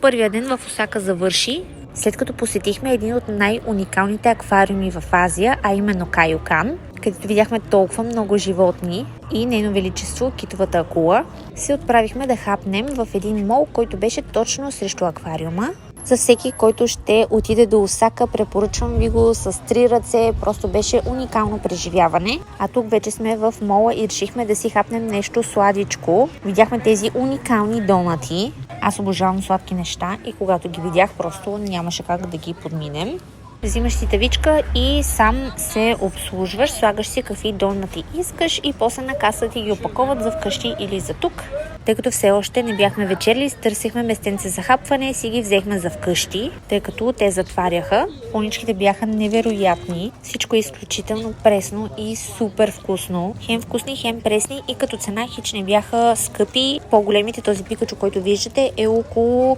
първия ден в Осака завърши, след като посетихме един от най-уникалните аквариуми в Азия, а именно Кайокан, където видяхме толкова много животни и Нейно Величество китовата акула, се отправихме да хапнем в един мол, който беше точно срещу аквариума. За всеки, който ще отиде до Осака, препоръчвам ви го с 3 ръце, просто беше уникално преживяване. А тук вече сме в мола и решихме да си хапнем нещо сладичко. Видяхме тези уникални донати. Аз обожавам сладки неща и когато ги видях, просто нямаше как да ги подминем. Взимаш си тавичка и сам се обслужваш, слагаш си какви донати искаш и после на касата ти ги опаковат за вкъщи или за тук. Тъй като все още не бяхме вечерли, търсихме местенце за хапване, си ги взехме за вкъщи, тъй като те затваряха. Поничките бяха невероятни, всичко е изключително пресно и супер вкусно. Хем вкусни, хем пресни и като цена хич не бяха скъпи. По-големите, този пикачу, който виждате, е около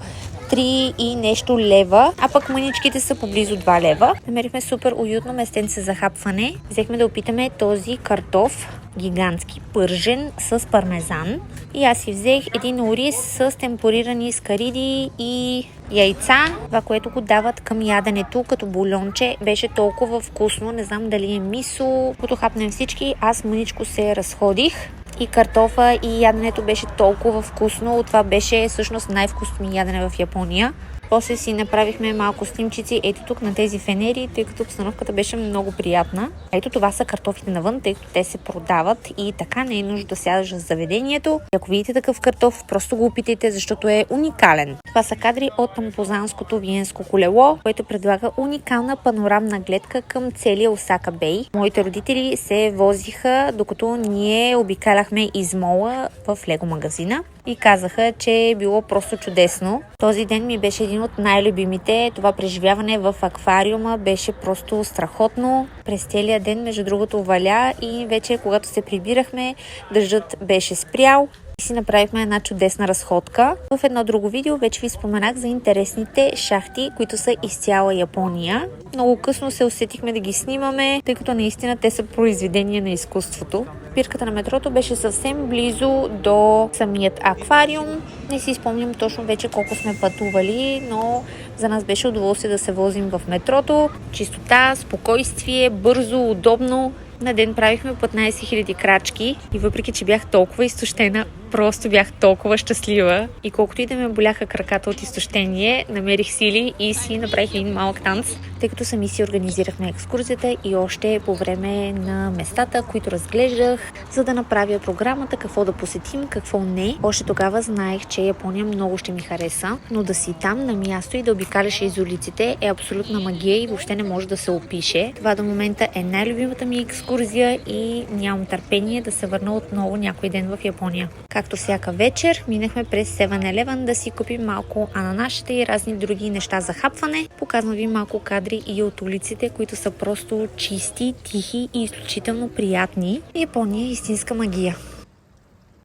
3 и нещо лева, а пък мъничките са поблизо 2 лева. Намерихме супер уютно местенце за хапване. Взехме да опитаме този картоф, гигантски, пържен с пармезан. И аз си взех един ориз с темпорирани скариди и яйца. Това, което го дават към яденето като бульонче, беше толкова вкусно. Не знам дали е мисо. Като хапнем всички, аз мъничко се разходих. И картофа, и яденето беше толкова вкусно. Това беше всъщност най-вкусното ядене в Япония. После си направихме малко снимчици ето тук на тези фенери, тъй като обстановката беше много приятна. Ето това са картофите навън, тъй като те се продават и така не е нужда да сядаш в заведението. Ако видите такъв картоф, просто го опитайте, защото е уникален. Това са кадри от Тампозанското виенско колело, което предлага уникална панорамна гледка към целия Осака Бей. Моите родители се возиха, докато ние обикаляхме из мола в Лего магазина и казаха, че е било просто чудесно. Този ден ми беше един от най-любимите. Това преживяване в аквариума беше просто страхотно. През целия ден, между другото, валя и вече когато се прибирахме, дъждът беше спрял. И си направихме една чудесна разходка. В едно друго видео вече ви споменах за интересните шахти, които са из цяла Япония. Много късно се усетихме да ги снимаме, тъй като наистина те са произведения на изкуството. Спирката на метрото беше съвсем близо до самият аквариум. Не си спомням точно вече колко сме пътували, но за нас беше удоволствие да се возим в метрото. Чистота, спокойствие, бързо, удобно. На ден правихме 15 000 крачки и въпреки, че бях толкова изтощена, просто бях толкова щастлива. И колкото и да ме боляха краката от изтощение, намерих сили и си направих един малък танц, тъй като сами си организирахме екскурзията и още по време на местата, които разглеждах, за да направя програмата, какво да посетим, какво не. Още тогава знаех, че Япония много ще ми хареса, но да си там на място и да обикаляш из улиците е абсолютна магия и въобще не може да се опише. Това до момента е най-любимата ми екскурзия и нямам търпение да се върна отново някой ден в Япония. Както всяка вечер, минахме през 7-Eleven да си купим малко ананашета и разни други неща за хапване. Показвам ви малко кадри и от улиците, които са просто чисти, тихи и изключително приятни. Япония е истинска магия.